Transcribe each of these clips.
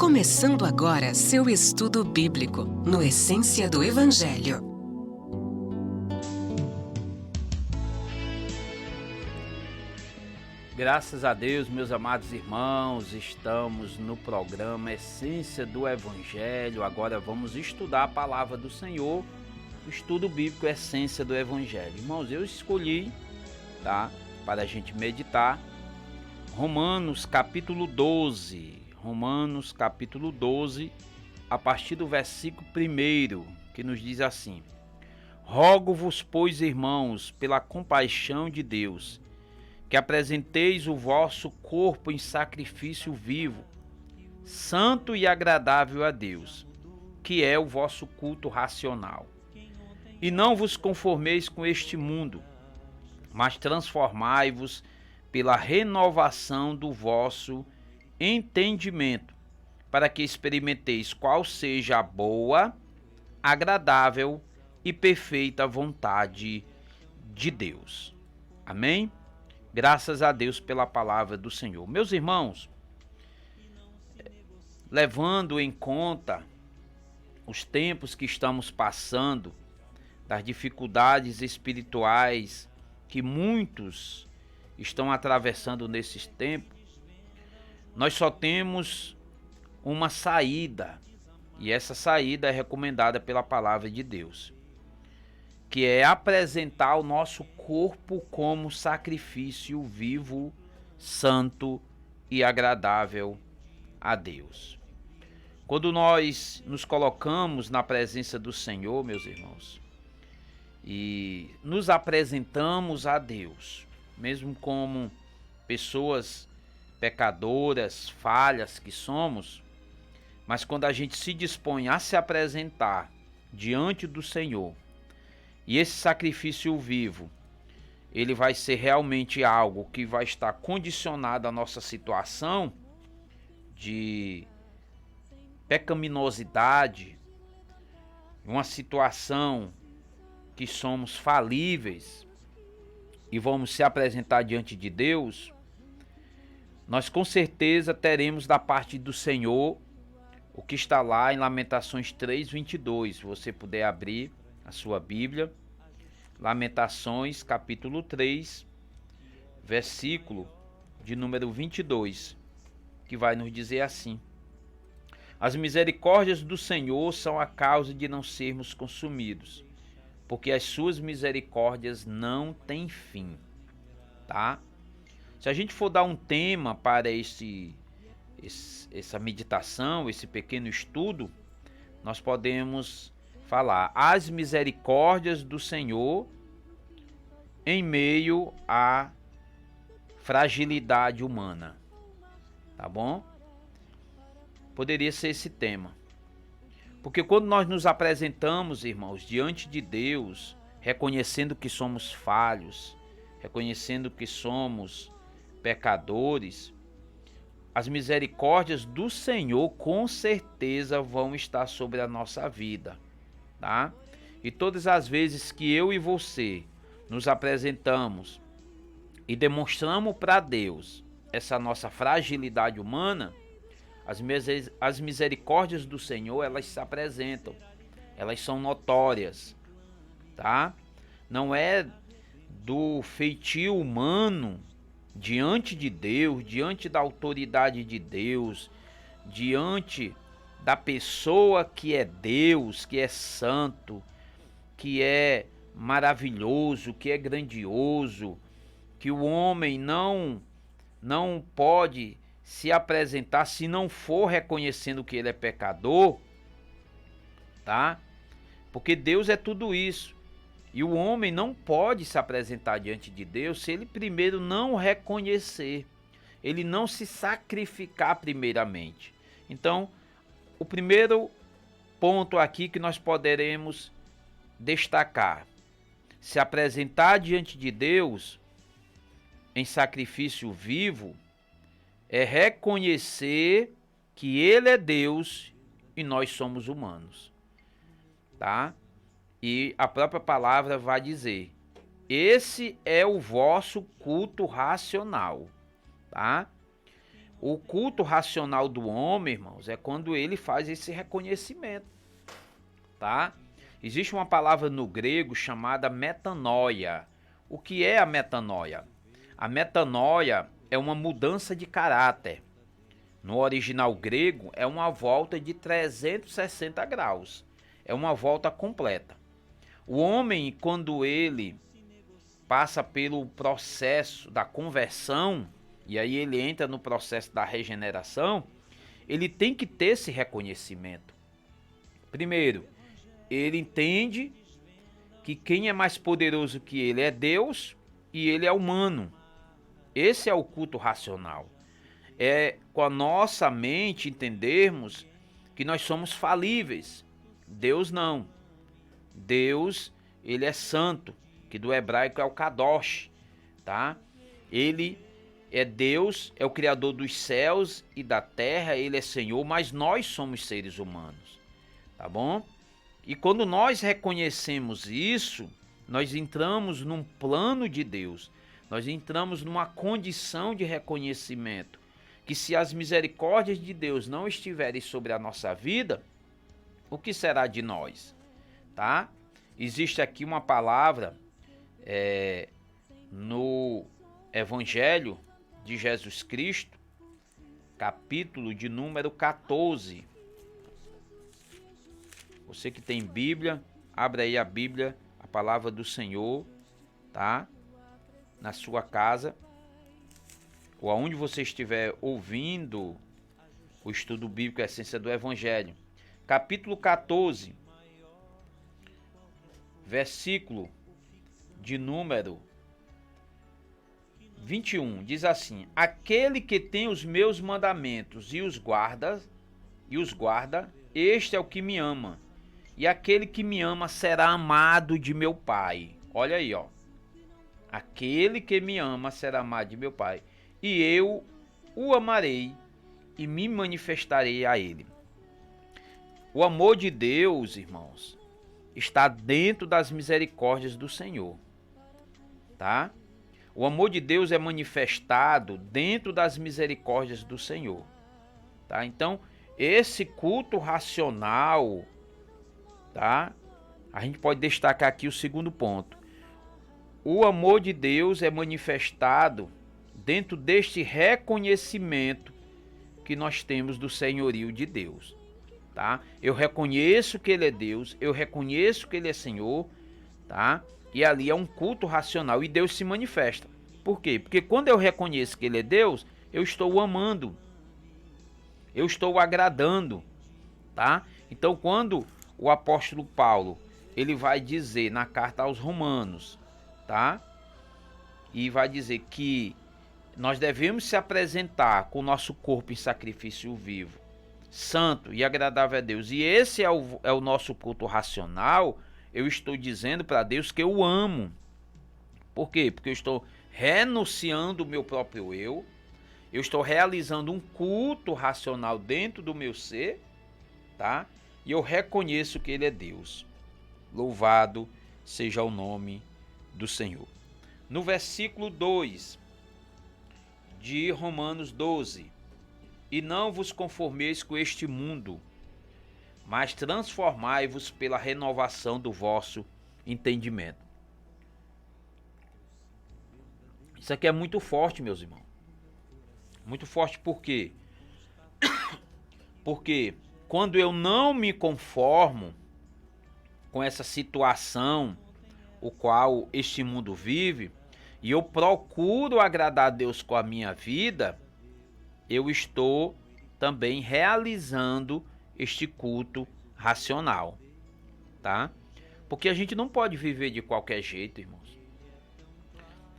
Começando agora seu estudo bíblico no Essência do Evangelho. Graças a Deus, meus amados irmãos, estamos no programa Essência do Evangelho. Agora vamos estudar a palavra do Senhor, o estudo bíblico Essência do Evangelho. Irmãos, eu escolhi, para a gente meditar, Romanos capítulo 12, a partir do versículo 1, que nos diz assim: Rogo-vos, pois, irmãos, pela compaixão de Deus, que apresenteis o vosso corpo em sacrifício vivo, santo e agradável a Deus, que é o vosso culto racional. E não vos conformeis com este mundo, mas transformai-vos pela renovação do vosso entendimento, para que experimenteis qual seja a boa, agradável e perfeita vontade de Deus. Amém? Graças a Deus pela palavra do Senhor. Meus irmãos, levando em conta os tempos que estamos passando, das dificuldades espirituais que muitos estão atravessando nesses tempos, nós só temos uma saída, e essa saída é recomendada pela palavra de Deus, que é apresentar o nosso corpo como sacrifício vivo, santo e agradável a Deus. Quando nós nos colocamos na presença do Senhor, meus irmãos, e nos apresentamos a Deus, mesmo como pessoas pecadoras, falhas que somos, mas quando a gente se dispõe a se apresentar diante do Senhor, e esse sacrifício vivo, ele vai ser realmente algo que vai estar condicionado à nossa situação de pecaminosidade, uma situação que somos falíveis e vamos se apresentar diante de Deus, nós com certeza teremos da parte do Senhor o que está lá em Lamentações 3:22. Se você puder abrir a sua Bíblia, Lamentações capítulo 3, versículo de número 22, que vai nos dizer assim: As misericórdias do Senhor são a causa de não sermos consumidos, porque as suas misericórdias não têm fim, tá? Se a gente for dar um tema para essa meditação, esse pequeno estudo, nós podemos falar as misericórdias do Senhor em meio à fragilidade humana, tá bom? Poderia ser esse tema. Porque quando nós nos apresentamos, irmãos, diante de Deus, reconhecendo que somos falhos, reconhecendo que somos pecadores, as misericórdias do Senhor com certeza vão estar sobre a nossa vida, tá? E todas as vezes que eu e você nos apresentamos e demonstramos para Deus essa nossa fragilidade humana, as misericórdias do Senhor, elas se apresentam, elas são notórias, tá? Não é do feitio humano diante de Deus, diante da autoridade de Deus, diante da pessoa que é Deus, que é santo, que é maravilhoso, que é grandioso, que o homem não pode se apresentar se não for reconhecendo que ele é pecador, tá? Porque Deus é tudo isso. E o homem não pode se apresentar diante de Deus se ele primeiro não reconhecer, ele não se sacrificar primeiramente. Então, o primeiro ponto aqui que nós poderemos destacar: se apresentar diante de Deus em sacrifício vivo é reconhecer que Ele é Deus e nós somos humanos, tá? E a própria palavra vai dizer: esse é o vosso culto racional, tá? O culto racional do homem, irmãos, é quando ele faz esse reconhecimento, tá? Existe uma palavra no grego chamada metanoia. O que é a metanoia? A metanoia é uma mudança de caráter. No original grego é uma volta de 360 graus. É uma volta completa. O homem, quando ele passa pelo processo da conversão, e aí ele entra no processo da regeneração, ele tem que ter esse reconhecimento. Primeiro, ele entende que quem é mais poderoso que ele é Deus e ele é humano. Esse é o culto racional. É com a nossa mente entendermos que nós somos falíveis. Deus não. Deus, ele é santo, que do hebraico é o Kadosh, tá? Ele é Deus, é o criador dos céus e da terra, ele é Senhor, mas nós somos seres humanos, tá bom? E quando nós reconhecemos isso, nós entramos num plano de Deus, nós entramos numa condição de reconhecimento, que se as misericórdias de Deus não estiverem sobre a nossa vida, o que será de nós, tá? Existe aqui uma palavra no Evangelho de Jesus Cristo, capítulo de número 14. Você que tem Bíblia, abre aí a Bíblia, a palavra do Senhor, tá? Na sua casa, ou aonde você estiver ouvindo o estudo bíblico, a essência do Evangelho. Capítulo 14, versículo de número 21, diz assim: aquele que tem os meus mandamentos e os guarda, este é o que me ama. E aquele que me ama será amado de meu Pai. Olha aí, ó. Aquele que me ama será amado de meu Pai. E eu o amarei e me manifestarei a ele. O amor de Deus, irmãos, está dentro das misericórdias do Senhor, tá? O amor de Deus é manifestado dentro das misericórdias do Senhor, tá? Então, esse culto racional, tá? A gente pode destacar aqui o segundo ponto. O amor de Deus é manifestado dentro deste reconhecimento que nós temos do senhorio de Deus, tá? Eu reconheço que ele é Deus, eu reconheço que ele é Senhor, tá? E ali é um culto racional e Deus se manifesta. Por quê? Porque quando eu reconheço que ele é Deus, eu estou o amando, eu estou o agradando, tá? Então, quando o apóstolo Paulo, ele vai dizer na carta aos Romanos, tá? E vai dizer que nós devemos se apresentar com o nosso corpo em sacrifício vivo, santo e agradável a Deus. E esse é o nosso culto racional. Eu estou dizendo para Deus que eu o amo. Por quê? Porque eu estou renunciando o meu próprio eu estou realizando um culto racional dentro do meu ser, tá? E eu reconheço que ele é Deus. Louvado seja o nome do Senhor. No versículo 2 de Romanos 12: e não vos conformeis com este mundo, mas transformai-vos pela renovação do vosso entendimento. Isso aqui é muito forte, meus irmãos. Muito forte por quê? Porque quando eu não me conformo com essa situação o qual este mundo vive, e eu procuro agradar a Deus com a minha vida, eu estou também realizando este culto racional, tá? Porque a gente não pode viver de qualquer jeito, irmãos.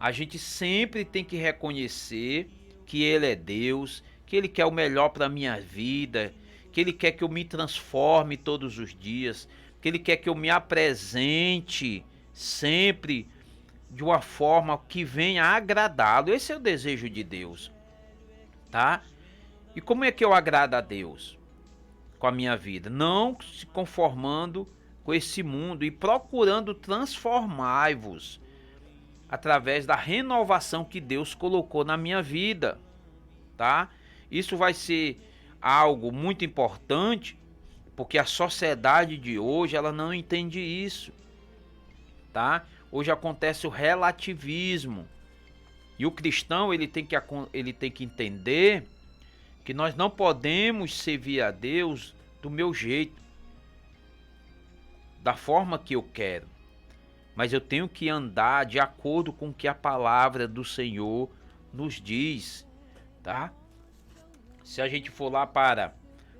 A gente sempre tem que reconhecer que ele é Deus, que ele quer o melhor para a minha vida, que ele quer que eu me transforme todos os dias, que ele quer que eu me apresente sempre de uma forma que venha agradá-lo. Esse é o desejo de Deus, tá? E como é que eu agrado a Deus com a minha vida? Não se conformando com esse mundo e procurando transformar-vos através da renovação que Deus colocou na minha vida, tá? Isso vai ser algo muito importante, porque a sociedade de hoje ela não entende isso, tá? Hoje acontece o relativismo. E o cristão ele tem que entender que nós não podemos servir a Deus do meu jeito, da forma que eu quero, mas eu tenho que andar de acordo com o que a palavra do Senhor nos diz, tá? Se a gente for lá para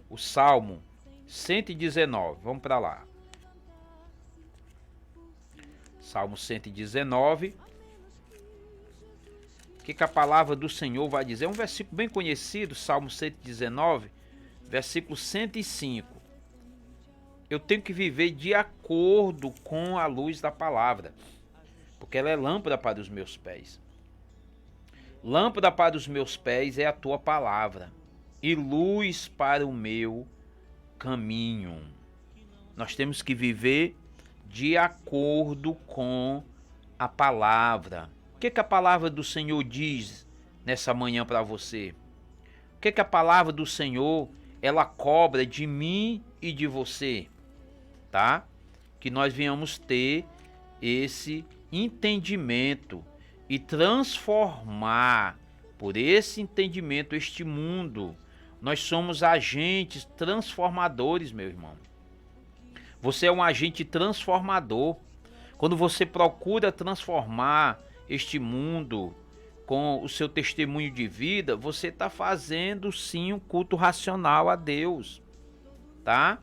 o Salmo 119, vamos para lá. Salmo 119. O que a palavra do Senhor vai dizer? É um versículo bem conhecido, Salmo 119, versículo 105. Eu tenho que viver de acordo com a luz da palavra, porque ela é lâmpada para os meus pés. Lâmpada para os meus pés é a tua palavra, e luz para o meu caminho. Nós temos que viver de acordo com a palavra. O que a palavra do Senhor diz nessa manhã para você? O que a palavra do Senhor ela cobra de mim e de você? Tá? Que nós venhamos ter esse entendimento e transformar por esse entendimento este mundo. Nós somos agentes transformadores, meu irmão. Você é um agente transformador. Quando você procura transformar este mundo com o seu testemunho de vida, você está fazendo sim um culto racional a Deus, tá?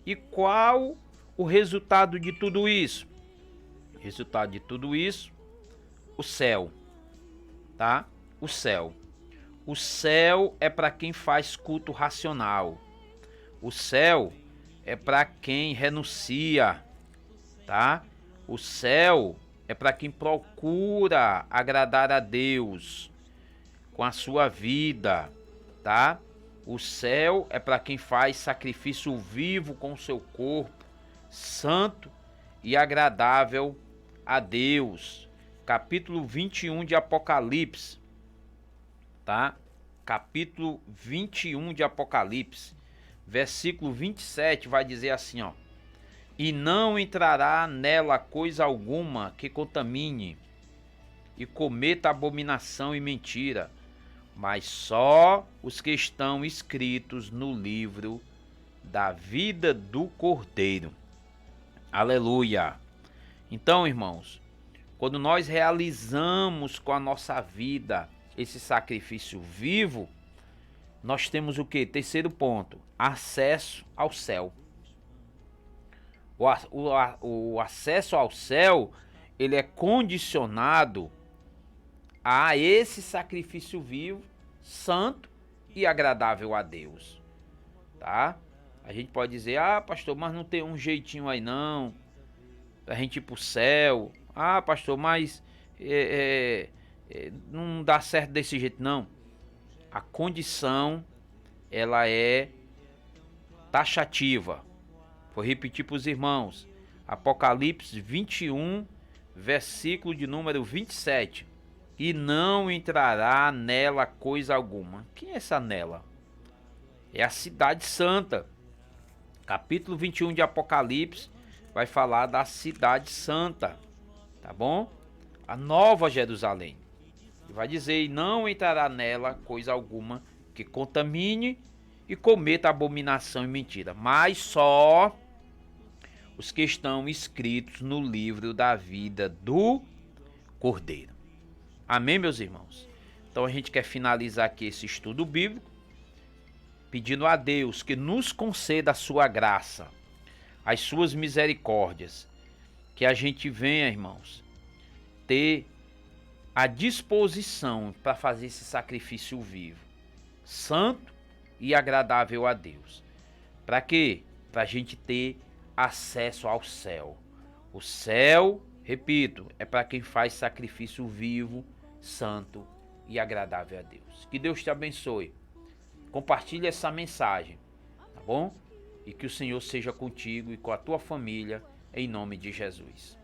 E qual o resultado de tudo isso? O resultado de tudo isso, o céu, tá? O céu. O céu é para quem faz culto racional. O céu é para quem renuncia, tá? O céu é para quem procura agradar a Deus com a sua vida, tá? O céu é para quem faz sacrifício vivo com o seu corpo, santo e agradável a Deus. Capítulo 21 de Apocalipse, tá? Capítulo 21 de Apocalipse, versículo 27 vai dizer assim, ó: e não entrará nela coisa alguma que contamine e cometa abominação e mentira, mas só os que estão escritos no livro da vida do Cordeiro. Aleluia! Então, irmãos, quando nós realizamos com a nossa vida esse sacrifício vivo, nós temos o quê? Terceiro ponto, acesso ao céu. O acesso ao céu, ele é condicionado a esse sacrifício vivo, santo e agradável a Deus, tá? A gente pode dizer, pastor, mas não tem um jeitinho aí não, a gente ir pro céu. Pastor, mas não dá certo desse jeito não. A condição, ela é taxativa. Vou repetir para os irmãos. Apocalipse 21, versículo de número 27. E não entrará nela coisa alguma. Quem é essa nela? É a cidade santa. Capítulo 21 de Apocalipse vai falar da cidade santa. Tá bom? A nova Jerusalém. E vai dizer, e não entrará nela coisa alguma que contamine e cometa abominação e mentira, mas só os que estão escritos no livro da vida do Cordeiro. Amém, meus irmãos? Então a gente quer finalizar aqui esse estudo bíblico, pedindo a Deus que nos conceda a sua graça, as suas misericórdias, que a gente venha, irmãos, ter a disposição para fazer esse sacrifício vivo, santo e agradável a Deus. Para quê? Para a gente ter acesso ao céu. O céu, repito, é para quem faz sacrifício vivo, santo e agradável a Deus. Que Deus te abençoe. Compartilhe essa mensagem, tá bom? E que o Senhor seja contigo e com a tua família, em nome de Jesus.